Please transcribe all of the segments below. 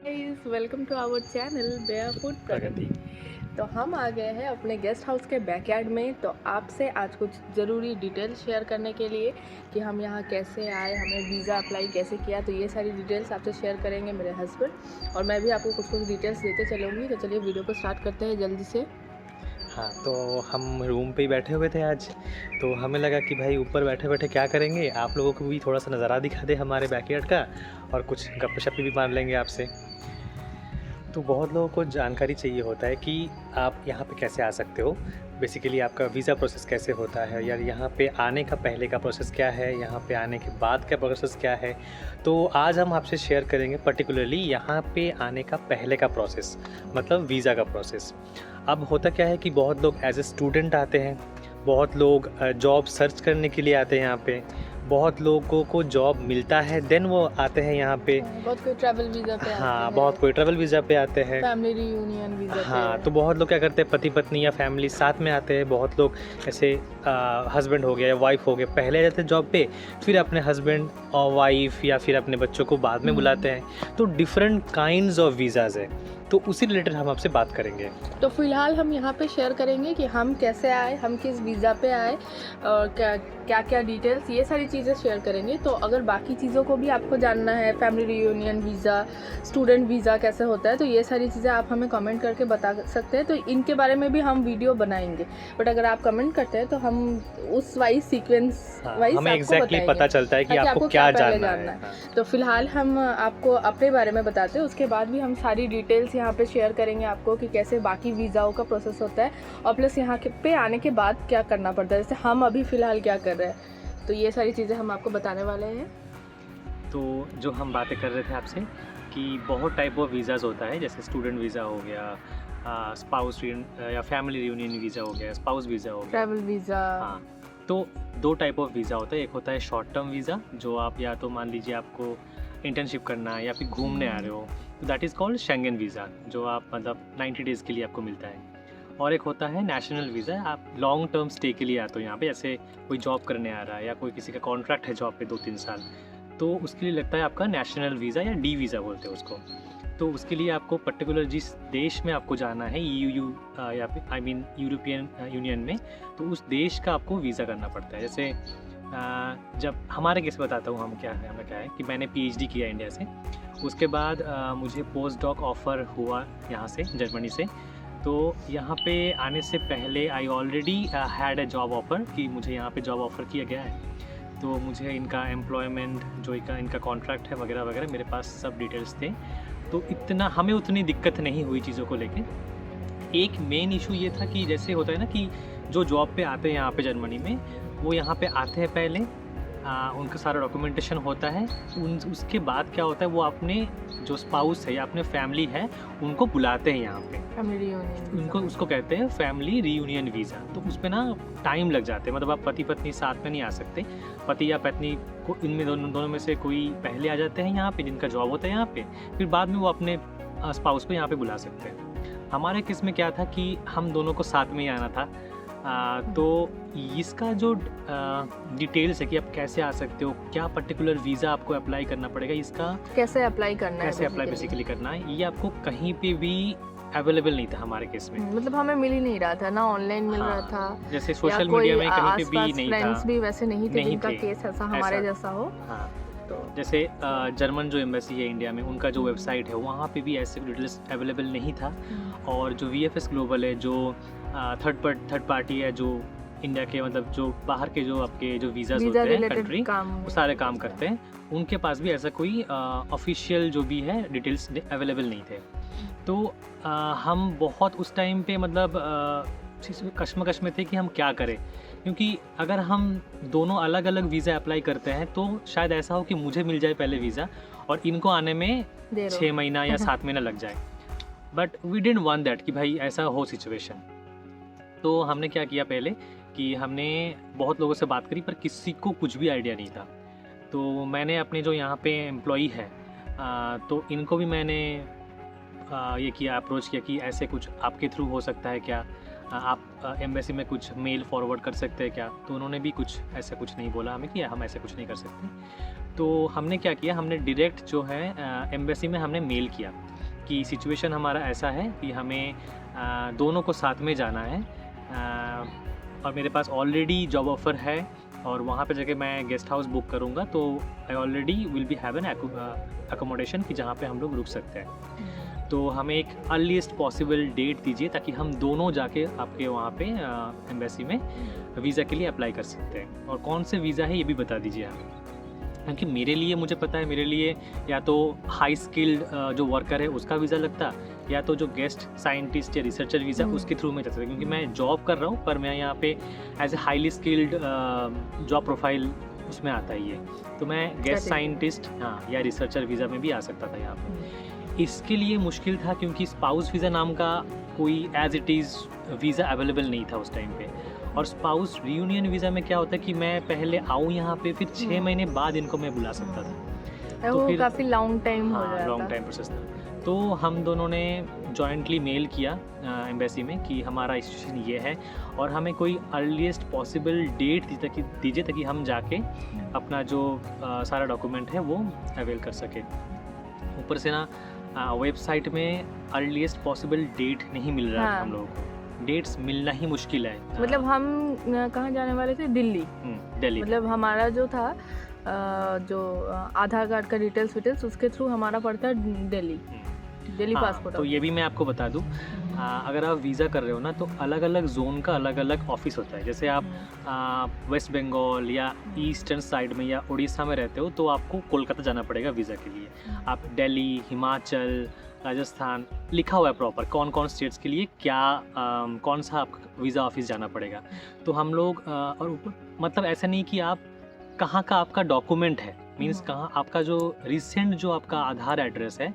Guys welcome to our channel barefoot Pragati. Pragati. तो हम आ गए हैं अपने गेस्ट हाउस के बैकयार्ड में। तो आपसे आज कुछ ज़रूरी डिटेल्स शेयर करने के लिए कि हम यहाँ कैसे आए, हमें वीज़ा अप्लाई कैसे किया, तो ये सारी डिटेल्स आपसे शेयर करेंगे मेरे हस्बैंड, और मैं भी आपको कुछ कुछ डिटेल्स देते चलूँगी। तो चलिए वीडियो को स्टार्ट करते हैं जल्दी से। हाँ, तो हम रूम पे ही बैठे हुए थे आज, तो हमें लगा कि भाई ऊपर बैठे-बैठे क्या करेंगे, आप लोगों को भी थोड़ा-सा नज़ारा दिखा दें हमारे बैकयार्ड का और कुछ गप्पे-शप्पे भी मार लेंगे आपसे। तो बहुत लोगों को जानकारी चाहिए होता है कि आप यहाँ पे कैसे आ सकते हो। बेसिकली आपका वीज़ा प्रोसेस कैसे होता है, या यहाँ पे आने का पहले का प्रोसेस क्या है, यहाँ पे आने के बाद का प्रोसेस क्या है। तो आज हम आपसे शेयर करेंगे पर्टिकुलरली यहाँ पे आने का पहले का प्रोसेस, मतलब वीज़ा का प्रोसेस। अब होता क्या है कि बहुत लोग एज ए स्टूडेंट आते हैं, बहुत लोग जॉब सर्च करने के लिए आते हैं यहाँ पे, बहुत लोगों को जॉब मिलता है देन वो आते हैं यहाँ पे। बहुत कोई ट्रैवल वीज़ा पे आते हाँ, हैं, बहुत कोई ट्रैवल वीज़ा पे आते हैं। फैमिली रियूनियन वीज़ा हाँ, पे। तो बहुत लोग क्या करते हैं, पति-पत्नी या फैमिली साथ में आते हैं। बहुत लोग ऐसे हस्बैंड हो गया या वाइफ़ हो गए, पहले जाते हैं जॉब पे, फिर अपने हस्बैंड और वाइफ़ या फिर अपने बच्चों को बाद में बुलाते हैं। तो डिफरेंट काइंड्स ऑफ वीज़ाज़ है, तो उसी रिलेटेड हम आपसे बात करेंगे। तो फिलहाल हम यहाँ पे शेयर करेंगे कि हम कैसे आए, हम किस वीज़ा पे आए, और क्या क्या डिटेल्स, ये सारी चीज़ें शेयर करेंगे। तो अगर बाकी चीज़ों को भी आपको जानना है, family reunion visa, student visa कैसे होता है, तो ये सारी चीज़ें आप हमें कमेंट करके बता सकते हैं। तो इनके बारे में भी हम वीडियो बनाएंगे, बट अगर आप कमेंट करते हैं तो हम उस वाइज सीक्वेंस वाइज हमें आपको एग्जैक्टली बताएंगे पता चलता है कि ताकि आपको क्या पहले जानना जानना है। है। हाँ। तो फिलहाल हम आपको अपने बारे में बताते हैं, उसके बाद भी हम सारी डिटेल्स यहाँ पे शेयर करेंगे आपको कि कैसे बाकी वीज़ाओं का प्रोसेस होता है, और प्लस यहाँ पे आने के बाद क्या करना पड़ता है, जैसे हम अभी फ़िलहाल क्या कर रहे हैं। तो ये सारी चीज़ें हम आपको बताने वाले हैं। तो जो हम बातें कर रहे थे आपसे कि बहुत टाइप ऑफ वीज़ाज़ होता है, जैसे स्टूडेंट वीज़ा हो गया, स्पाउस या फैमिली रियूनियन वीज़ा हो गया, स्पाउस वीज़ा हो गया। Travel visa. हाँ, तो दो टाइप ऑफ वीज़ा होता है। एक होता है शॉर्ट टर्म वीज़ा, जो आप या तो मान लीजिए आपको इंटर्नशिप करना है या फिर घूमने आ रहे हो, तो that is called Schengen visa, जो आप मतलब 90 डेज़ के लिए आपको मिलता है। और एक होता है नेशनल वीज़ा, आप लॉन्ग टर्म स्टे के लिए आते हो यहाँ पे, जैसे कोई जॉब करने आ रहा है या कोई किसी का कॉन्ट्रैक्ट है जॉब पे 2-3 साल, तो उसके लिए लगता है आपका नेशनल वीज़ा या डी वीज़ा बोलते हैं उसको। तो उसके लिए आपको पर्टिकुलर जिस देश में आपको जाना है, ईयू या फिर आई मीन यूरोपियन यूनियन में, तो उस देश का आपको वीज़ा करना पड़ता है। जैसे जब हमारे केस बताता हूँ हम क्या है, हमें क्या है कि मैंने पीएचडी किया इंडिया से, उसके बाद मुझे पोस्ट डॉक ऑफ़र हुआ यहाँ से, जर्मनी से। तो यहाँ पे आने से पहले I already had a job offer कि मुझे यहाँ पे जॉब ऑफ़र किया गया है, तो मुझे इनका एम्प्लॉयमेंट जो इनका कॉन्ट्रैक्ट है वगैरह वगैरह मेरे पास सब डिटेल्स थे। तो इतना हमें उतनी दिक्कत नहीं हुई चीज़ों को लेके। एक मेन इशू ये था कि जैसे होता है ना कि जो जॉब पे आते हैं यहाँ पे जर्मनी में, वो यहाँ पे आते हैं पहले, उनका सारा डॉक्यूमेंटेशन होता है। उसके बाद क्या होता है, वो अपने जो स्पाउस है या अपने फैमिली है उनको बुलाते हैं यहाँ पे। फैमिली रियूनियन उनको उसको कहते हैं फैमिली रियूनियन वीज़ा। तो उस पे ना टाइम लग जाते हैं, मतलब आप पति पत्नी साथ में नहीं आ सकते। पति या पत्नी को इनमें दोनों में से कोई पहले आ जाते हैं यहाँ पे, जिनका जॉब होता है यहाँ पे, फिर बाद में वो अपने स्पाउस को यहाँ पे बुला सकते हैं। हमारे केस में क्या था कि हम दोनों को साथ में ही आना था। तो इसका जो डिटेल्स है कि आप कैसे आ सकते हो, क्या पर्टिकुलर वीज़ा आपको अप्लाई करना पड़ेगा, इसका कैसे अप्लाई करना है, कैसे अप्लाई बेसिकली करना है, ये आपको कहीं पे भी अवेलेबल नहीं था हमारे केस में। मतलब हमें मिल ही नहीं रहा था ना, ऑनलाइन मिल रहा हाँ, था, जैसे या सोशल कोई मीडिया में कहीं पे भी नहीं था। फ्रेंड्स भी वैसे नहीं थे नहीं जिनका थे, केस ऐसा हमारे ऐसा। जैसा हो। हाँ, तो जैसे जर्मन जो एम्बेसी है इंडिया में, उनका जो वेबसाइट है वहाँ पे भी ऐसे डिटेल्स अवेलेबल नहीं था। और जो VFS ग्लोबल है, जो थर्ड पार्टी है, जो इंडिया के मतलब जो बाहर के जो आपके जो वीज़ाज होते हैं रिलेटेड कंट्री, काम वो सारे काम करते हैं, उनके पास भी ऐसा कोई ऑफिशियल जो भी है डिटेल्स अवेलेबल नहीं थे। तो हम बहुत उस टाइम पे मतलब कश्मकश में थे कि हम क्या करें, क्योंकि अगर हम दोनों अलग अलग वीज़ा अप्लाई करते हैं तो शायद ऐसा हो कि मुझे मिल जाए पहले वीज़ा और इनको आने में 6 महीना या 7 महीना लग जाए। But we didn't want that कि भाई ऐसा हो सिचुएशन। तो हमने क्या किया पहले कि हमने बहुत लोगों से बात करी, पर किसी को कुछ भी आइडिया नहीं था। तो मैंने अपने जो यहाँ पे एम्प्लॉई है, तो इनको भी मैंने ये किया, अप्रोच किया कि ऐसे कुछ आपके थ्रू हो सकता है क्या, आप एम्बेसी में कुछ मेल फॉरवर्ड कर सकते हैं क्या। तो उन्होंने भी कुछ ऐसा कुछ नहीं बोला हमें कि हम ऐसे कुछ नहीं कर सकते। तो हमने क्या किया, हमने डायरेक्ट जो है एम्बेसी में हमने मेल किया कि सिचुएशन हमारा ऐसा है कि हमें दोनों को साथ में जाना है, और मेरे पास ऑलरेडी जॉब ऑफ़र है और वहाँ पे जाके मैं गेस्ट हाउस बुक करूँगा, तो I already will be have an accommodation कि जहाँ पे हम लोग रुक सकते हैं। तो हमें एक अर्लीस्ट पॉसिबल डेट दीजिए ताकि हम दोनों जाके आपके वहाँ पे एम्बेसी में वीज़ा के लिए अप्लाई कर सकते हैं। और कौन से वीज़ा है ये भी बता दीजिए हमें, क्योंकि मेरे लिए मुझे पता है, मेरे लिए या तो हाई स्किल्ड जो वर्कर है उसका वीज़ा लगता, या तो जो गेस्ट साइंटिस्ट या रिसर्चर वीज़ा उसके थ्रू में जाता था, क्योंकि मैं जॉब कर रहा हूँ पर मैं यहाँ पे as a highly skilled job profile उसमें आता ही है, तो मैं गेस्ट साइंटिस्ट या रिसर्चर वीज़ा में भी आ सकता था यहाँ पे। इसके लिए मुश्किल था क्योंकि स्पाउस वीज़ा नाम का कोई as it is visa available नहीं था उस टाइम पे। और स्पाउस रियूनियन वीज़ा में क्या होता है कि मैं पहले आऊँ यहाँ पे, फिर 6 महीने बाद इनको मैं बुला सकता था, तो फिर काफ़ी लॉन्ग टाइम हो हाँ, जाता, लॉन्ग टाइम प्रोसेस था। तो हम दोनों ने जॉइंटली मेल किया एम्बेसी में कि हमारा सिचुएशन ये है और हमें कोई अर्लीस्ट पॉसिबल डेट दीजिए ताकि हम जाके अपना जो सारा डॉक्यूमेंट है वो अवेल कर सके। ऊपर से ना वेबसाइट में अर्लीस्ट पॉसिबल डेट नहीं मिल रहा है हम लोगों को, डेट्स मिलना ही मुश्किल है। मतलब हम कहाँ जाने वाले थे? दिल्ली। दिल्ली। मतलब हमारा जो था जो आधार कार्ड का डिटेल्स उसके थ्रू हमारा पड़ता है दिल्ली पासपोर्ट। तो ये भी मैं आपको बता दूं, अगर आप वीज़ा कर रहे हो ना तो अलग अलग जोन का अलग अलग ऑफिस होता है। जैसे आप वेस्ट बंगाल या ईस्टर्न साइड में या उड़ीसा में रहते हो तो आपको कोलकाता जाना पड़ेगा वीज़ा के लिए। आप दिल्ली, हिमाचल, राजस्थान लिखा हुआ है प्रॉपर कौन कौन स्टेट्स के लिए क्या कौन सा आपका वीज़ा ऑफिस जाना पड़ेगा। तो हम लोग और ऊपर मतलब ऐसा नहीं कि आप कहाँ का आपका डॉक्यूमेंट है, मीन्स कहाँ आपका जो रिसेंट जो आपका आधार एड्रेस है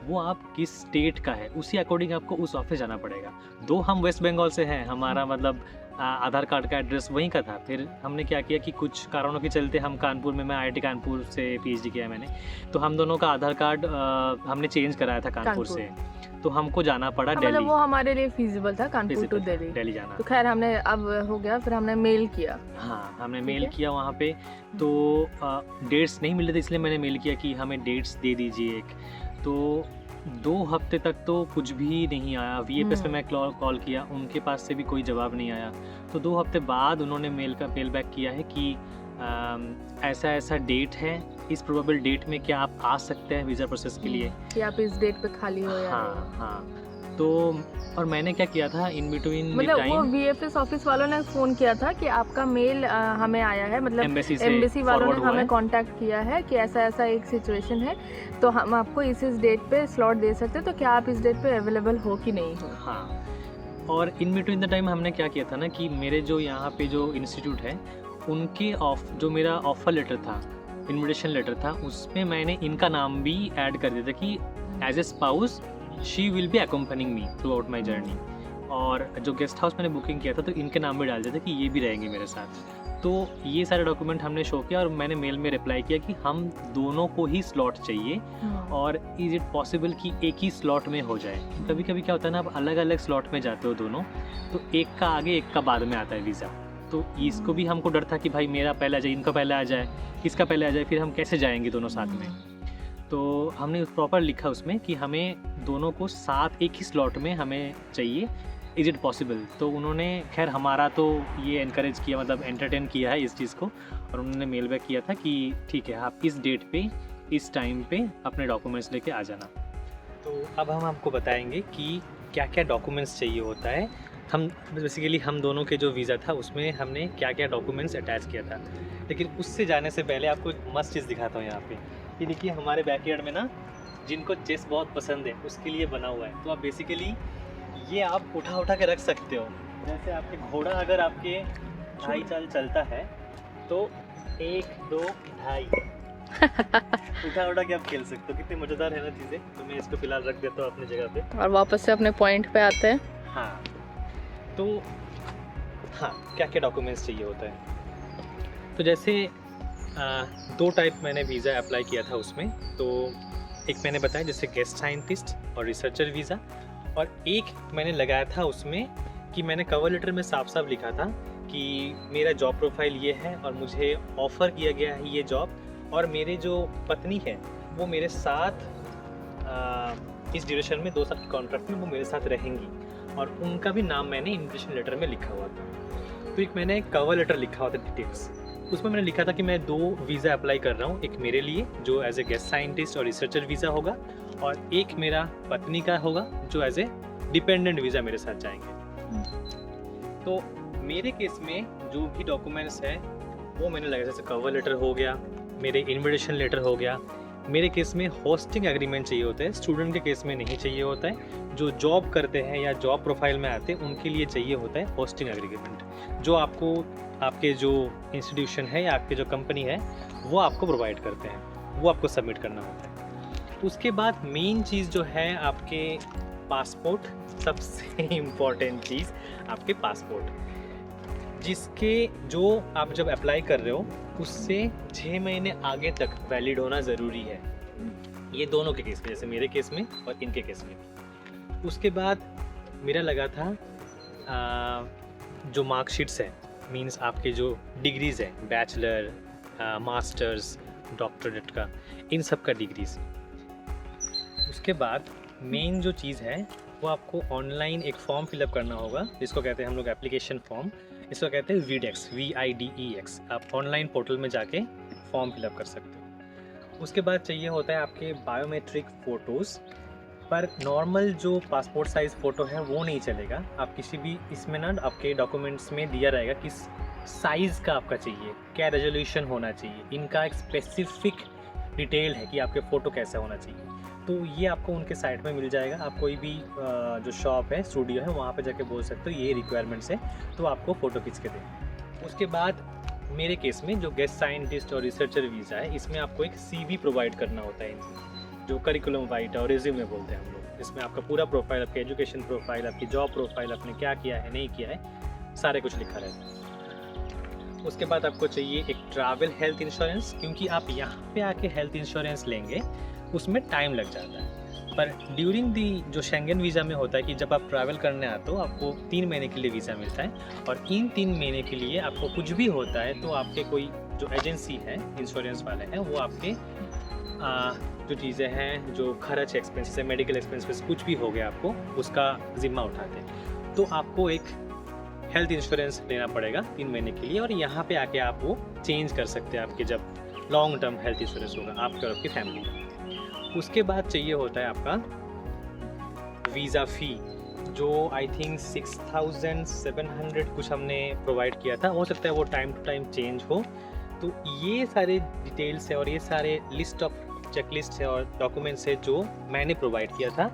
वो आप किस स्टेट का है उसी अकॉर्डिंग आपको उस ऑफिस जाना पड़ेगा। दो हम वेस्ट बंगाल से हैं, हमारा मतलब आधार कार्ड का एड्रेस वहीं का था। फिर हमने क्या किया कि कुछ कारणों के चलते हम कानपुर में, मैं IIT कानपुर से PhD किया है मैंने, तो हम दोनों का आधार कार्ड हमने चेंज कराया था कानपुर से, तो हमको जाना पड़ा दिल्ली। मतलब वो हमारे लिए फिजिबल था कानपुर टू दिल्ली जाना। तो खैर हमने अब हो गया, फिर हमने मेल किया। हाँ, हमने मेल किया वहाँ पे, तो डेट्स नहीं मिल रहे थे इसलिए मैंने मेल किया कि हमें डेट्स दे दीजिए एक। तो 2 हफ्ते तक तो कुछ भी नहीं आया। VFS पे मैं कॉल किया, उनके पास से भी कोई जवाब नहीं आया। तो 2 हफ्ते बाद उन्होंने मेल बैक किया है कि ऐसा ऐसा डेट है, इस प्रोबेबल डेट में क्या आप आ सकते हैं वीज़ा प्रोसेस के लिए, कि आप इस डेट पे खाली हो या हाँ। तो और मैंने क्या किया था इन बिटवीन मतलब वो VFS ऑफिस वालों ने फ़ोन किया था कि आपका मेल हमें आया है, मतलब एम्बेसी वालों ने हमें कांटेक्ट किया है कि ऐसा ऐसा एक सिचुएशन है, तो हम आपको इस डेट पे स्लॉट दे सकते हैं, तो क्या आप इस डेट पे अवेलेबल हो कि नहीं हो। हाँ, और इन बिटवीन द टाइम हमने क्या किया था ना कि मेरे जो यहाँ पे जो इंस्टीट्यूट है उनके जो मेरा ऑफर लेटर था, इन्विटेशन लेटर था, उसमें मैंने इनका नाम भी ऐड कर दिया था कि as a spouse she will be accompanying me throughout my journey. और जो गेस्ट हाउस मैंने बुकिंग किया था तो इनके नाम भी डाल दिया था कि ये भी रहेंगे मेरे साथ। तो ये सारे डॉक्यूमेंट हमने शो किया और मैंने मेल में रिप्लाई किया कि हम दोनों को ही स्लॉट चाहिए और इज़ इट पॉसिबल कि एक ही स्लॉट में हो जाए। कभी कभी क्या होता है ना, आप अलग अलग स्लॉट में जाते हो दोनों, तो एक का आगे एक का बाद में आता है वीज़ा। तो इसको भी हमको डर था कि भाई मेरा पहले आ जाए, इनका पहले आ जाए, इसका पहले आ जाए, फिर हम कैसे जाएंगे दोनों साथ में। तो हमने प्रॉपर लिखा उसमें कि हमें दोनों को साथ एक ही स्लॉट में हमें चाहिए, इज़ इट पॉसिबल। तो उन्होंने खैर हमारा तो ये इनकरेज किया, मतलब एंटरटेन किया है इस चीज़ को, और उन्होंने मेल बैक किया था कि ठीक है आप इस डेट पे इस टाइम पे अपने डॉक्यूमेंट्स लेके आ जाना। तो अब हम आपको बताएंगे कि क्या क्या डॉक्यूमेंट्स चाहिए होता है। हम बेसिकली हम दोनों के जो वीज़ा था उसमें हमने क्या क्या डॉक्यूमेंट्स अटैच किया था, लेकिन उससे जाने से पहले आपको एक मस्त चीज़ दिखाता हूँ यहाँ पे। ये देखिए हमारे बैकयार्ड में ना, जिनको चेस बहुत पसंद है उसके लिए बना हुआ है। तो आप बेसिकली ये आप उठा के रख सकते हो। जैसे आपके घोड़ा अगर आपके 2.5 चाल चलता है तो 1 2 2.5 उठा के आप खेल सकते हो। कितनी मज़ेदार है ना चीज़ें। तो मैं इसको फिलहाल रख देता हूँ अपनी जगह पे और वापस से अपने पॉइंट पे आते हैं। हाँ, तो हाँ क्या क्या डॉक्यूमेंट्स चाहिए होता है। तो जैसे 2 टाइप मैंने वीज़ा अप्लाई किया था उसमें। तो एक मैंने बताया जैसे गेस्ट साइंटिस्ट और रिसर्चर वीज़ा, और एक मैंने लगाया था उसमें कि मैंने कवर लेटर में साफ साफ लिखा था कि मेरा जॉब प्रोफाइल ये है और मुझे ऑफ़र किया गया है ये जॉब, और मेरे जो पत्नी है वो मेरे साथ इस ड्यूरेशन में 2 साल के कॉन्ट्रैक्ट में वो मेरे साथ रहेंगी, और उनका भी नाम मैंने इन्विटेशन लेटर में लिखा हुआ था। तो एक मैंने कवर लेटर लिखा हुआ था डिटेल्स, उसमें मैंने लिखा था कि मैं 2 वीज़ा अप्लाई कर रहा हूँ, एक मेरे लिए जो एज ए गेस्ट साइंटिस्ट और रिसर्चर वीज़ा होगा, और एक मेरा पत्नी का होगा जो एज ए डिपेंडेंट वीज़ा मेरे साथ जाएंगे। तो मेरे केस में जो भी डॉक्यूमेंट्स हैं वो मैंने लगा, जैसे कवर लेटर हो गया, मेरे इन्विटेशन लेटर हो गया। मेरे केस में होस्टिंग एग्रीमेंट चाहिए होता है, स्टूडेंट के केस में नहीं चाहिए होता है। जो जॉब करते हैं या जॉब प्रोफाइल में आते हैं उनके लिए चाहिए होता है होस्टिंग एग्रीमेंट, जो आपको आपके जो इंस्टीट्यूशन है या आपके जो कंपनी है वो आपको प्रोवाइड करते हैं, वो आपको सबमिट करना होता है। उसके बाद मेन चीज़ जो है आपके पासपोर्ट, सबसे इम्पॉर्टेंट चीज़ आपके पासपोर्ट, जिसके जो आप जब अप्लाई कर रहे हो उससे 6 महीने आगे तक वैलिड होना ज़रूरी है। ये दोनों के केस में, जैसे मेरे केस में और इनके केस में। उसके बाद मेरा लगा था जो मार्कशीट्स है, मींस आपके जो डिग्रीज़ है, बैचलर, मास्टर्स, डॉक्टरेट का, इन सब का डिग्रीज़। उसके बाद मेन जो चीज़ है वो आपको ऑनलाइन एक फॉर्म फिलअप करना होगा, जिसको कहते हैं हम लोग एप्लीकेशन फॉर्म, इसको कहते हैं वीडेक्स, VIDEX। आप ऑनलाइन पोर्टल में जाके फॉर्म फिलअप कर सकते हो। उसके बाद चाहिए होता है आपके बायोमेट्रिक फ़ोटोज़, पर नॉर्मल जो पासपोर्ट साइज़ फ़ोटो है वो नहीं चलेगा। आप किसी भी इसमें ना आपके डॉक्यूमेंट्स में दिया रहेगा किस साइज़ का आपका चाहिए, क्या रेजोल्यूशन होना चाहिए, इनका एक स्पेसिफिक डिटेल है कि आपके फ़ोटो कैसा होना चाहिए। तो ये आपको उनके साइट में मिल जाएगा। आप कोई भी जो शॉप है, स्टूडियो है, वहाँ पे जाके बोल सकते हो ये रिक्वायरमेंट्स है, तो आपको फ़ोटो खींच के दें। उसके बाद मेरे केस में जो गेस्ट साइंटिस्ट और रिसर्चर वीज़ा है, इसमें आपको एक CV प्रोवाइड करना होता है, जो करिकुलम वाइटा और रिज्यूमे बोलते हैं हम लोग। इसमें आपका पूरा प्रोफाइल, आपकी एजुकेशन प्रोफाइल, आपकी जॉब प्रोफाइल, आपने क्या किया है नहीं किया है, सारे कुछ लिखा रहता है। उसके बाद आपको चाहिए एक ट्रैवल हेल्थ इंश्योरेंस, क्योंकि आप यहाँ पे आके हेल्थ इंश्योरेंस लेंगे उसमें टाइम लग जाता है। पर ड्यूरिंग दी जो शेंगन वीज़ा में होता है कि जब आप ट्रैवल करने आते हो आपको 3 महीने के लिए वीज़ा मिलता है, और इन 3 महीने के लिए आपको कुछ भी होता है तो आपके कोई जो एजेंसी है, इंश्योरेंस वाले हैं, वो आपके जो चीज़ें हैं, जो खर्च एक्सपेंसेस है, मेडिकल एक्सपेंसेस, कुछ भी हो गया आपको उसका ज़िम्मा उठाते हैं। तो आपको एक हेल्थ इंश्योरेंस लेना पड़ेगा 3 महीने के लिए, और यहाँ पे आके आप वो चेंज कर सकते हैं आपके जब लॉन्ग टर्म हेल्थ इंश्योरेंस होगा आपके और आपकी फैमिली का। उसके बाद चाहिए होता है आपका वीज़ा फ़ी, जो आई थिंक 6700 कुछ हमने प्रोवाइड किया था। हो सकता है वो टाइम टू टाइम चेंज हो। तो ये सारे डिटेल्स है और ये सारे लिस्ट ऑफ चेकलिस्ट है और डॉक्यूमेंट्स है जो मैंने प्रोवाइड किया था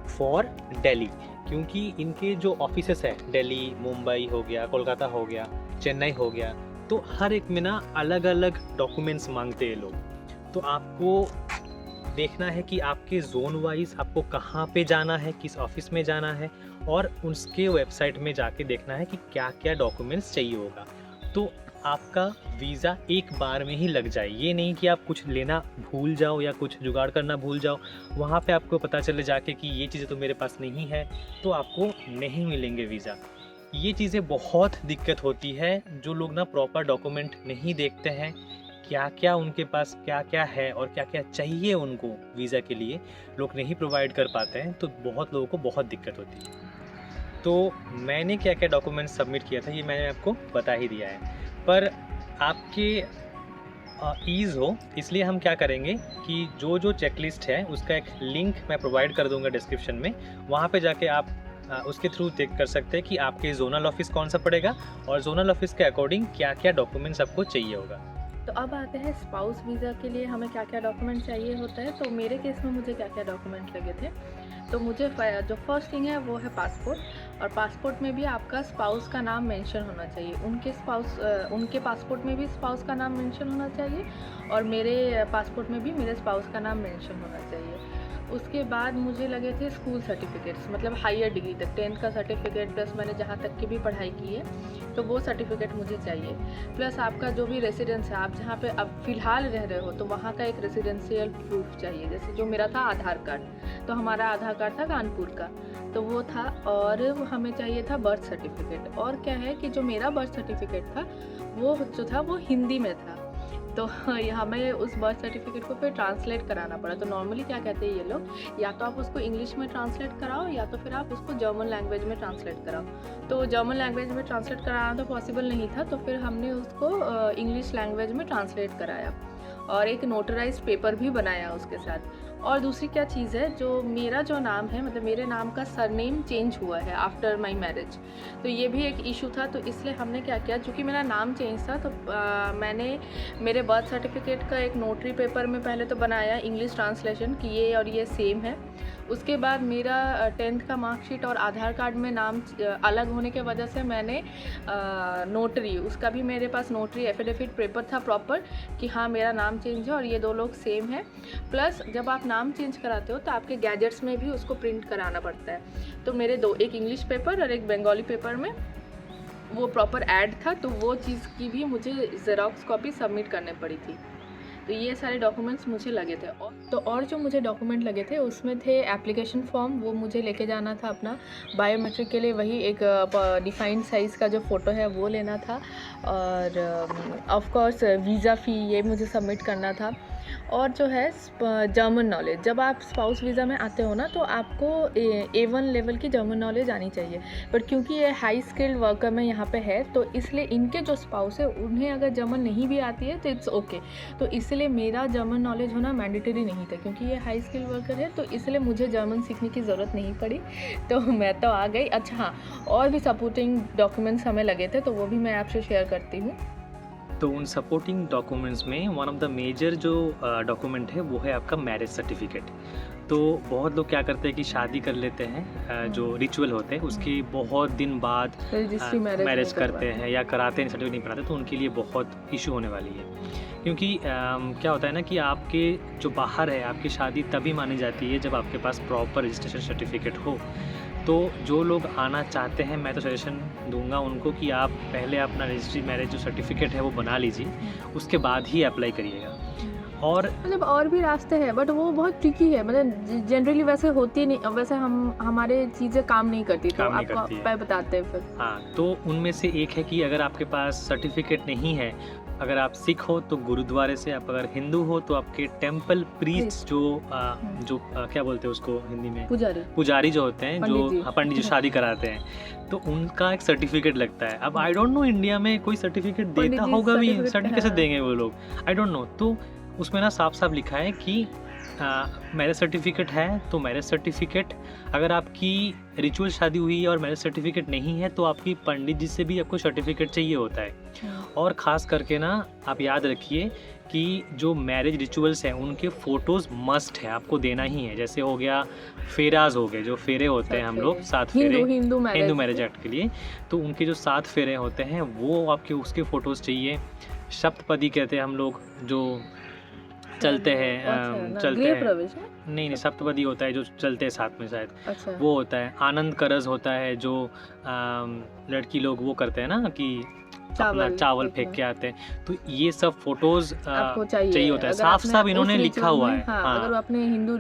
फॉर दिल्ली, क्योंकि इनके जो ऑफिसेस है, दिल्ली, मुंबई हो गया, कोलकाता हो गया, चेन्नई हो गया, तो हर एक में ना अलग अलग डॉक्यूमेंट्स मांगते हैं लोग। तो आपको देखना है कि आपके जोन वाइज आपको कहाँ पे जाना है, किस ऑफिस में जाना है, और उसके वेबसाइट में जाके देखना है कि क्या क्या डॉक्यूमेंट्स चाहिए होगा। तो आपका वीज़ा एक बार में ही लग जाए, ये नहीं कि आप कुछ लेना भूल जाओ या कुछ जुगाड़ करना भूल जाओ, वहाँ पे आपको पता चले जाके कि ये चीज़ें तो मेरे पास नहीं है, तो आपको नहीं मिलेंगे वीज़ा। ये चीज़ें बहुत दिक्कत होती है, जो लोग ना प्रॉपर डॉक्यूमेंट नहीं देखते हैं, क्या क्या उनके पास क्या क्या है और क्या क्या चाहिए उनको वीज़ा के लिए, लोग नहीं प्रोवाइड कर पाते हैं, तो बहुत लोगों को बहुत दिक्कत होती है। तो मैंने क्या क्या डॉक्यूमेंट सबमिट किया था ये मैंने आपको बता ही दिया है, पर आपके ईज़ हो इसलिए हम क्या करेंगे कि जो जो चेकलिस्ट है उसका एक लिंक मैं प्रोवाइड कर दूंगा डिस्क्रिप्शन में, वहाँ पे जाके आप उसके थ्रू चेक कर सकते हैं कि आपके जोनल ऑफिस कौन सा पड़ेगा और जोनल ऑफिस के अकॉर्डिंग क्या क्या डॉक्यूमेंट्स आपको चाहिए होगा। तो अब आते हैं स्पाउस वीज़ा के लिए हमें क्या क्या डॉक्यूमेंट चाहिए होता है। तो मेरे केस में मुझे क्या क्या डॉक्यूमेंट लगे थे, तो मुझे जो फर्स्ट थिंग है वो है पासपोर्ट, और पासपोर्ट में भी आपका स्पाउस का नाम मेंशन होना चाहिए। उनके पासपोर्ट में भी स्पाउस का नाम मेंशन होना चाहिए और मेरे पासपोर्ट में भी मेरे स्पाउस का नाम मेंशन होना चाहिए। उसके बाद मुझे लगे थे स्कूल सर्टिफिकेट्स, मतलब हायर डिग्री तक 10th का सर्टिफिकेट प्लस मैंने जहाँ तक की भी पढ़ाई की है तो वो सर्टिफिकेट मुझे चाहिए। प्लस आपका जो भी रेसिडेंस है, आप जहाँ पे अब फ़िलहाल रह रहे हो तो वहाँ का एक रेसिडेंशियल प्रूफ चाहिए। जैसे जो मेरा था आधार कार्ड, तो हमारा आधार कार्ड था कानपुर का, तो वो था, और हमें चाहिए था बर्थ सर्टिफिकेट। और क्या है कि जो मेरा बर्थ सर्टिफिकेट था वो जो था वो हिंदी में था, तो हमें उस बर्थ सर्टिफिकेट को फिर ट्रांसलेट कराना पड़ा। तो नॉर्मली क्या कहते हैं ये लोग, या तो आप उसको इंग्लिश में ट्रांसलेट कराओ या तो फिर आप उसको जर्मन लैंग्वेज में ट्रांसलेट कराओ। तो जर्मन लैंग्वेज में ट्रांसलेट कराना तो पॉसिबल नहीं था, तो फिर हमने उसको इंग्लिश लैंग्वेज में ट्रांसलेट कराया और एक नोटराइज पेपर भी बनाया उसके साथ। और दूसरी क्या चीज़ है, जो मेरा जो नाम है, मतलब मेरे नाम का सरनेम चेंज हुआ है आफ्टर माय मैरिज, तो ये भी एक इशू था। तो इसलिए हमने क्या किया, चूँकि मेरा नाम चेंज था, तो मैंने मेरे बर्थ सर्टिफिकेट का एक नोटरी पेपर में पहले तो बनाया इंग्लिश ट्रांसलेशन कि ये और ये सेम है। उसके बाद मेरा 10th का मार्कशीट और आधार कार्ड में नाम अलग होने के वजह से मैंने नोटरी, उसका भी मेरे पास नोटरी एफिडेविट पेपर था प्रॉपर कि हाँ मेरा नाम चेंज है और ये 2 लोग सेम है। प्लस जब आप नाम चेंज कराते हो तो आपके गैजेट्स में भी उसको प्रिंट कराना पड़ता है। तो मेरे 2, एक इंग्लिश पेपर और एक बंगाली पेपर में वो प्रॉपर ऐड था, तो वो चीज़ की भी मुझे ज़ेरॉक्स कॉपी सबमिट करने पड़ी थी। तो ये सारे डॉक्यूमेंट्स मुझे लगे थे। और जो मुझे डॉक्यूमेंट लगे थे उसमें थे एप्लीकेशन फॉर्म, वो मुझे लेके जाना था अपना बायोमेट्रिक के लिए, वही एक डिफाइंड साइज़ का जो फ़ोटो है वो लेना था, और ऑफ कोर्स वीज़ा फ़ी ये मुझे सबमिट करना था। और जो है जर्मन नॉलेज, जब आप स्पाउस वीज़ा में आते हो ना तो आपको A1 लेवल की जर्मन नॉलेज आनी चाहिए, पर क्योंकि ये हाई स्किल्ड वर्कर में यहाँ पे है तो इसलिए इनके जो स्पाउस है उन्हें अगर जर्मन नहीं भी आती है तो इट्स ओके। तो इसलिए मेरा जर्मन नॉलेज होना मैंडेटरी नहीं था, क्योंकि ये हाई स्किल्ड वर्कर है, तो इसलिए मुझे जर्मन सीखने की ज़रूरत नहीं पड़ी, तो मैं तो आ गई। अच्छा हाँ, और भी सपोर्टिंग डॉक्यूमेंट्स हमें लगे थे, तो वो भी मैं आपसे शेयर करती हूँ। तो उन सपोर्टिंग डॉक्यूमेंट्स में वन ऑफ द मेजर जो डॉक्यूमेंट है वो है आपका मैरिज सर्टिफिकेट। तो बहुत लोग क्या करते हैं कि शादी कर लेते हैं, जो रिचुअल होते हैं उसके बहुत दिन बाद रजिस्ट्री मैरिज करते हैं या कराते हैं, सर्टिफिकेट नहीं बनाते, तो उनके लिए बहुत इशू होने वाली है। क्योंकि क्या होता है ना कि आपके जो बाहर है आपकी शादी तभी मानी जाती है जब आपके पास प्रॉपर रजिस्ट्रेशन सर्टिफिकेट हो। तो जो लोग आना चाहते हैं मैं तो सजेशन दूंगा उनको कि आप पहले अपना रजिस्ट्री मैरिज जो सर्टिफिकेट है वो बना लीजिए, उसके बाद ही अप्लाई करिएगा। और मतलब और भी रास्ते हैं, बट वो बहुत ट्रिकी है, मतलब जनरली वैसे होती नहीं, वैसे हमारे चीज़ें काम नहीं करती, तो आपको आप बताते हैं फिर। हाँ, तो उनमें से एक है कि अगर आपके पास सर्टिफिकेट नहीं है, अगर आप सिख हो तो गुरुद्वारे से, आप अगर हिंदू हो तो आपके टेम्पल प्रीस्ट जो क्या बोलते हैं उसको हिंदी में, पुजारी जो होते हैं, जो पंडित जी शादी कराते हैं, तो उनका एक सर्टिफिकेट लगता है। अब आई डोंट नो इंडिया में कोई सर्टिफिकेट देता होगा भी, सर्टिफिकेट कैसे देंगे वो लोग, आई डोंट नो। तो उसमें ना साफ साफ लिखा है कि मैरिज सर्टिफिकेट है तो मैरिज सर्टिफिकेट, अगर आपकी रिचुअल शादी हुई है और मैरिज सर्टिफिकेट नहीं है तो आपकी पंडित जी से भी आपको सर्टिफिकेट चाहिए होता है। और ख़ास करके ना आप याद रखिए कि जो मैरिज रिचुअल्स हैं उनके फ़ोटोज़ मस्ट है, आपको देना ही है। जैसे हो गया फेराज हो गए, जो फेरे होते हैं हम लोग 7 फेरे हिंदू मैरिज एक्ट के लिए, तो उनके जो 7 फेरे होते हैं वो आपके उसके फ़ोटोज़ चाहिए। सप्तपदी कहते हैं हम लोग, जो चलते हैं, चलते हैं, नहीं सप्तपदी होता है जो चलते हैं साथ में शायद, वो होता है। आनंद करज होता है जो लड़की लोग वो करते हैं ना कि चावल फेंक के आते हैं। तो ये सब फोटोज चाहिए होता है, साफ साफ इन्होंने लिखा हुआ है। हाँ, अगर आपने हिंदू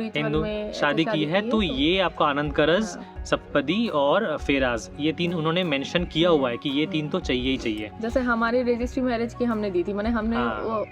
शादी की है तो ये आपको आनंद करज, सप्तपदी और फेराज, ये 3 उन्होंने मेंशन किया हुआ है कि ये 3 तो चाहिए ही चाहिए। जैसे हमारी रजिस्ट्री मैरिज की हमने दी थी, मैंने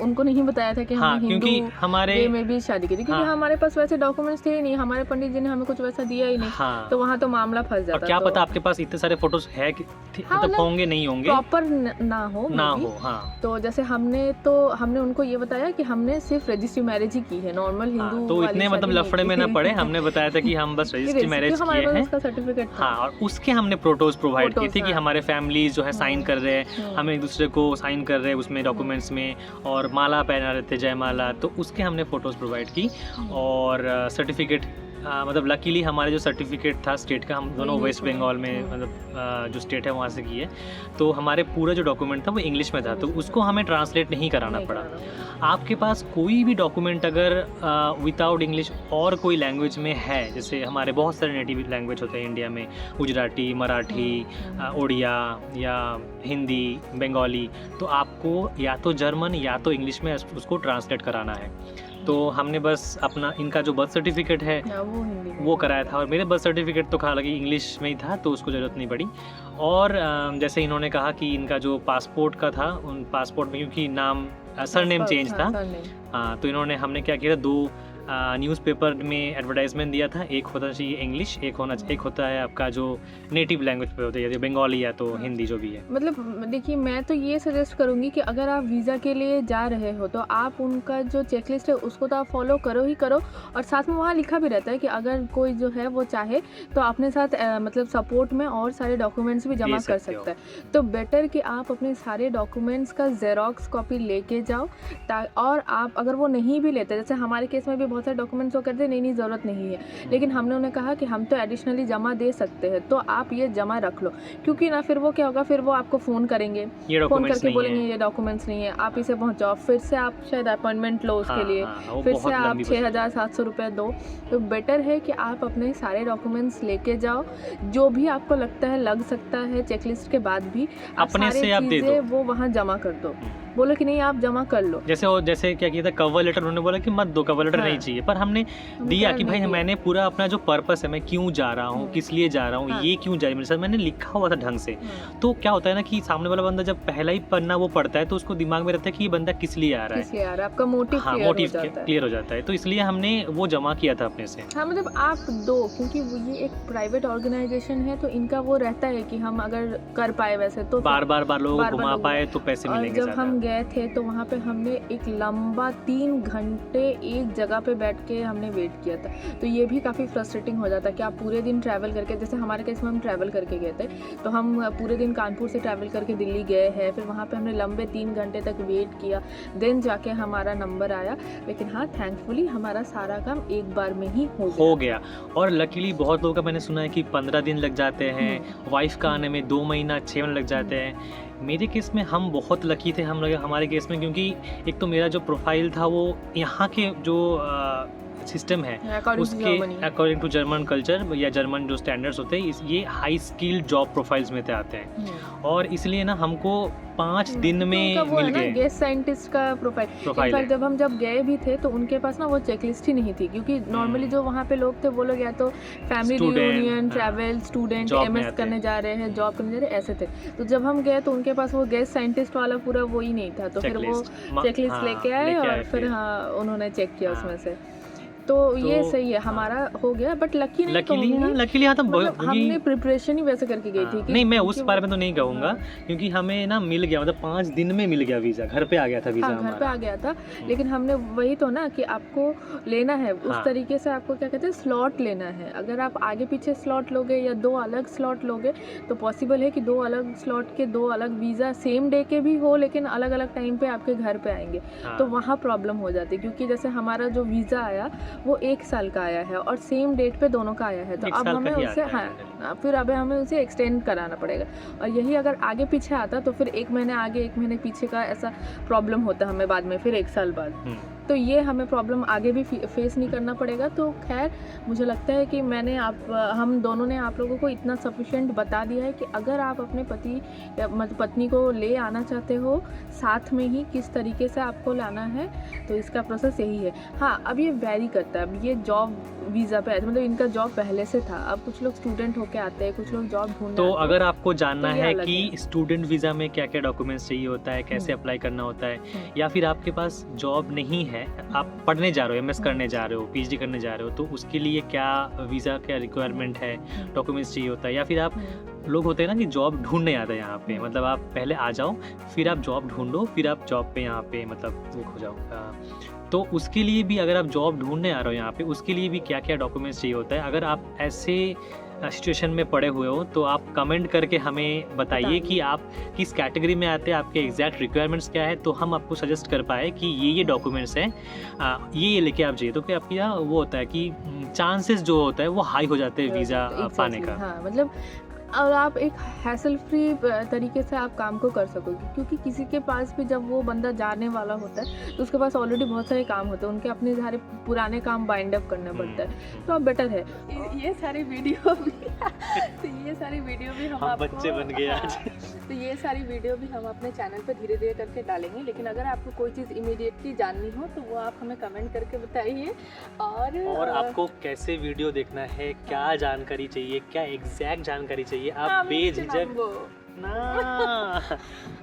उनको नहीं बताया था कि हमने क्योंकि हमारे में भी शादी की थी, क्योंकि हमारे पास वैसे डॉक्यूमेंट्स थे नहीं, हमारे पंडित जी ने हमें कुछ वैसा दिया ही नहीं, तो वहाँ तो मामला फंस जाता। क्या पता आपके पास इतने सारे फोटोज है मतलब होंगे नहीं होंगे, प्रॉपर ना हो। हाँ। तो जैसे हमने उनको ये बताया कि हमने सिर्फ रजिस्ट्री मैरिज ही की है, नॉर्मल हिंदू। तो इतने मतलब लफड़े में ना पड़े, हमने बताया था कि हम बस रजिस्ट्री मैरिज किए हैं, सर्टिफिकेट। हाँ, और उसके हमने फोटोज प्रोवाइड की थी कि हमारे फैमिली जो है साइन कर रहे हैं, हम एक दूसरे को साइन कर रहे हैं उसमें डॉक्यूमेंट्स में, और माला पहना रहे थे, जयमाला, तो उसके हमने फोटोज प्रोवाइड की। और सर्टिफिकेट मतलब लकीली हमारे जो सर्टिफिकेट था स्टेट का, हम दोनों वेस्ट बंगाल में मतलब जो स्टेट है वहाँ से किए, तो हमारे पूरा जो डॉक्यूमेंट था वो इंग्लिश में था, तो उसको हमें ट्रांसलेट नहीं कराना पड़ा। आपके पास कोई भी डॉक्यूमेंट अगर विदाउट इंग्लिश और कोई लैंग्वेज में है, जैसे हमारे बहुत सारे नेटिव लैंग्वेज होते हैं इंडिया में, गुजराती, मराठी, उड़िया या हिंदी, बंगाली, तो आपको या तो जर्मन या तो इंग्लिश में उसको ट्रांसलेट कराना है। तो हमने बस अपना इनका जो बर्थ सर्टिफिकेट है वो कराया था, और मेरे बर्थ सर्टिफिकेट तो हालांकि इंग्लिश में ही था तो उसको ज़रूरत नहीं पड़ी। और जैसे इन्होंने कहा कि इनका जो पासपोर्ट का था, उन पासपोर्ट में क्योंकि नाम सरनेम चेंज था। सरनेम। हाँ, तो इन्होंने हमने क्या किया था, 2 न्यूज़पेपर में एडवर्टाइजमेंट दिया था। एक होना चाहिए इंग्लिश, एक होता है आपका जो नेटिव लैंग्वेज पे होता है, जैसे बंगाली या तो हिंदी जो भी है। मतलब देखिए, मैं तो ये सजेस्ट करूँगी कि अगर आप वीज़ा के लिए जा रहे हो तो आप उनका जो चेकलिस्ट है उसको तो आप फॉलो करो ही करो, और साथ में वहाँ लिखा भी रहता है कि अगर कोई जो है वो चाहे तो अपने साथ मतलब सपोर्ट में और सारे डॉक्यूमेंट्स भी जमा कर सकता है। तो बेटर कि आप अपने सारे डॉक्यूमेंट्स का जेरोक्स कॉपी लेके जाओ। और आप अगर वो नहीं भी लेते, जैसे हमारे केस में भी बहुत सारे डॉक्यूमेंट्स वो कहते हैं नहीं ज़रूरत नहीं है, लेकिन हमने उन्हें कहा कि हम तो एडिशनली जमा दे सकते हैं, तो आप ये जमा रख लो, क्योंकि ना फिर वो क्या होगा, फिर वो आपको फ़ोन करेंगे, फ़ोन करके बोलेंगे ये डॉक्यूमेंट्स नहीं है, आप इसे पहुंचाओ, फिर से आप शायद अपॉइंटमेंट लो उसके लिए, फिर से आप 6,700 रुपये दो। तो बेटर है कि आप अपने सारे डॉक्यूमेंट्स लेके जाओ, जो भी आपको लगता है लग सकता है चेकलिस्ट के बाद भी अपने से आप दे दो, वो वहाँ जमा कर दो। बोलो कि नहीं आप जमा कर लो। जैसे क्या किया था, कवर लेटर उन्होंने बोला कि मत दो, कवर लेटर नहीं चाहिए, पर हमने दिया कि भाई मैंने पूरा अपना जो पर्पस है, मैं क्यों जा रहा हूँ, किस लिए जा रहा हूँ, ये क्यों जा रही है मेरे साथ, मैंने लिखा हुआ था ढंग से। तो क्या होता है ना कि सामने वाला बंदा जब पहला ही पन्ना वो पढ़ता है तो उसको दिमाग में रहता है कि ये बंदा किस लिए आ रहा है, आपका मोटिव क्लियर हो जाता है। तो इसलिए हमने वो जमा किया था अपने से। हाँ, मतलब आप दो, क्योंकि ये एक प्राइवेट ऑर्गेनाइजेशन है, तो इनका वो रहता है कि हम अगर कर पाए वैसे तो बार लोगों को घुमा पाए तो पैसे मिलेंगे। जब हम गए थे तो वहाँ पे हमने एक लंबा 3 घंटे एक जगह पे बैठ के हमने वेट किया था। तो ये भी काफ़ी फ्रस्ट्रेटिंग हो जाता है कि आप पूरे दिन ट्रैवल करके, जैसे हमारे केस में हम ट्रैवल करके गए थे, तो हम पूरे दिन कानपुर से ट्रैवल करके दिल्ली गए हैं, फिर वहाँ पे हमने लंबे 3 घंटे तक वेट किया, देन जाके हमारा नंबर आया। लेकिन हाँ, थैंकफुली हमारा सारा काम एक बार में ही हो गया। और लकीली बहुत लोगों का मैंने सुना है कि 15 दिन लग जाते हैं, वाइफ का आने में 2 महीना 6 महीने लग जाते हैं। मेरे केस में हम बहुत लकी थे हमारे केस में, क्योंकि एक तो मेरा जो प्रोफाइल था वो यहाँ के जो सिस्टम है उसके अकॉर्डिंग टू जर्मन कल्चर या जर्मन जो स्टैंडर्ड्स होते हैं, ये हाई स्किल्ड जॉब प्रोफाइल्स में आते हैं, और इसलिए ना हमको 5 दिन में मिल गए। गेस्ट साइंटिस्ट का प्रोफाइल जब गए भी थे तो उनके पास ना वो चेकलिस्ट ही नहीं थी, क्योंकि नॉर्मली जो वहाँ पे लोग थे वो लोग या तो family reunion, travel, student, MS करने जा रहे हैं, जॉब करने जा रहे हैं, ऐसे थे। तो जब हम गए तो उनके पास वो गेस्ट साइंटिस्ट वाला पूरा वो ही नहीं था, तो फिर वो चेकलिस्ट लेके आए और फिर उन्होंने चेक किया उसमें से। तो ये सही है, हमारा हो गया। बट लकीली हाँ, हमने प्रिपरेशन ही वैसे करके गई थी कि नहीं, मैं उस बारे में तो नहीं कहूँगा, क्योंकि हमें ना मिल गया, मतलब 5 दिन में मिल गया वीज़ा, घर पे आ गया था वीज़ा। घर पे आ गया था, लेकिन हमने वही तो ना कि आपको लेना है उस तरीके से, आपको क्या कहते हैं स्लॉट लेना है। अगर आप आगे पीछे स्लॉट लोगे या 2 अलग स्लॉट लोगे तो पॉसिबल है कि 2 अलग स्लॉट के 2 अलग वीज़ा सेम डे के भी हो, लेकिन अलग अलग टाइम पे आपके घर पे आएंगे, तो वहाँ प्रॉब्लम हो जाती है। क्योंकि जैसे हमारा जो वीज़ा आया वो 1 साल का आया है और सेम डेट पे दोनों का आया है, तो अब हमें उसे फिर अब हमें उसे एक्सटेंड कराना पड़ेगा। और यही अगर आगे पीछे आता तो फिर 1 महीने आगे 1 महीने पीछे का ऐसा प्रॉब्लम होता हमें बाद में, फिर 1 साल बाद। तो ये हमें प्रॉब्लम आगे भी फेस नहीं करना पड़ेगा। तो खैर, मुझे लगता है कि हम दोनों ने आप लोगों को इतना सफिशिएंट बता दिया है कि अगर आप अपने पति या पत्नी को ले आना चाहते हो साथ में ही, किस तरीके से आपको लाना है, तो इसका प्रोसेस यही है। हाँ, अब ये वेरी करता है, अब ये जॉब वीज़ा पे मतलब इनका जॉब पहले से था, अब कुछ लोग स्टूडेंट होके आते हैं, कुछ लोग जॉब ढूंढने। तो अगर आपको जानना है कि स्टूडेंट वीज़ा में क्या क्या डॉक्यूमेंट्स चाहिए होता है, कैसे अप्लाई करना होता है, या फिर आपके पास जॉब नहीं है, आप पढ़ने जा रहे हो, एमएस करने जा रहे हो, पीएचडी करने जा रहे हो, तो उसके लिए क्या वीज़ा क्या रिक्वायरमेंट है, डॉक्यूमेंट्स चाहिए होता है, या फिर आप लोग होते हैं ना कि जॉब ढूंढने आता है यहाँ पे, मतलब आप पहले आ जाओ, फिर आप जॉब ढूंढो, फिर आप जॉब पे यहाँ पे मतलब वो हो जाओ। तो उसके लिए भी, अगर आप जॉब ढूंढने आ रहे हो यहाँ पे, उसके लिए भी क्या क्या डॉक्यूमेंट्स चाहिए होता है। अगर आप ऐसे सिचुएशन में पड़े हुए हो तो आप कमेंट करके हमें बताइए कि आप किस कैटेगरी में आते हैं, आपके एग्जैक्ट रिक्वायरमेंट्स क्या है, तो हम आपको सजेस्ट कर पाए कि ये डॉक्यूमेंट्स हैं, ये लेके आप जाइए। तो क्या आपकी वो होता है कि चांसेस जो होता है वो हाई हो जाते हैं वीज़ा पाने का। हाँ, मतलब और आप एक हैसल फ्री तरीके से आप काम को कर सकोगे, क्योंकि किसी के पास भी जब वो बंदा जाने वाला होता है तो उसके पास ऑलरेडी बहुत सारे काम होते हैं, उनके अपने सारे पुराने काम बाइंड अप करना पड़ता है। तो अब बेटर है ये सारी वीडियो भी तो ये सारी वीडियो भी हम आपको बच्चे बन गए आज। तो ये सारी वीडियो भी हम अपने चैनल पे धीरे धीरे करके डालेंगे, लेकिन अगर आपको कोई चीज़ इमीडिएटली जाननी हो तो वो आप हमें कमेंट करके बताइए। और आपको कैसे वीडियो देखना है, क्या जानकारी चाहिए, क्या एग्जैक्ट जानकारी चाहिए, आप बेझिझक ना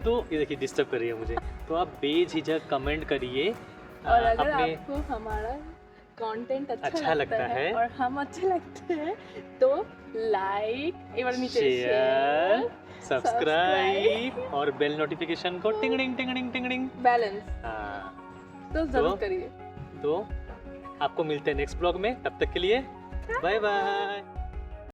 तो ये देखिए डिस्टर्ब कर रही है मुझे। तो आप बेझिझक कमेंट करिए और अगर अपने आपको हमारा कंटेंट अच्छा लगता है और हम अच्छे लगते हैं तो लाइक एक बार नीचे शेयर सब्सक्राइब और बेल नोटिफिकेशन को टिंगडिंग टिंगडिंग टिंगडिंग। बैलेंस हाँ तो जरूर करिए। तो आपको मिलते हैं नेक्स्ट ब्लॉग में, तब तक के लिए बाय बाय।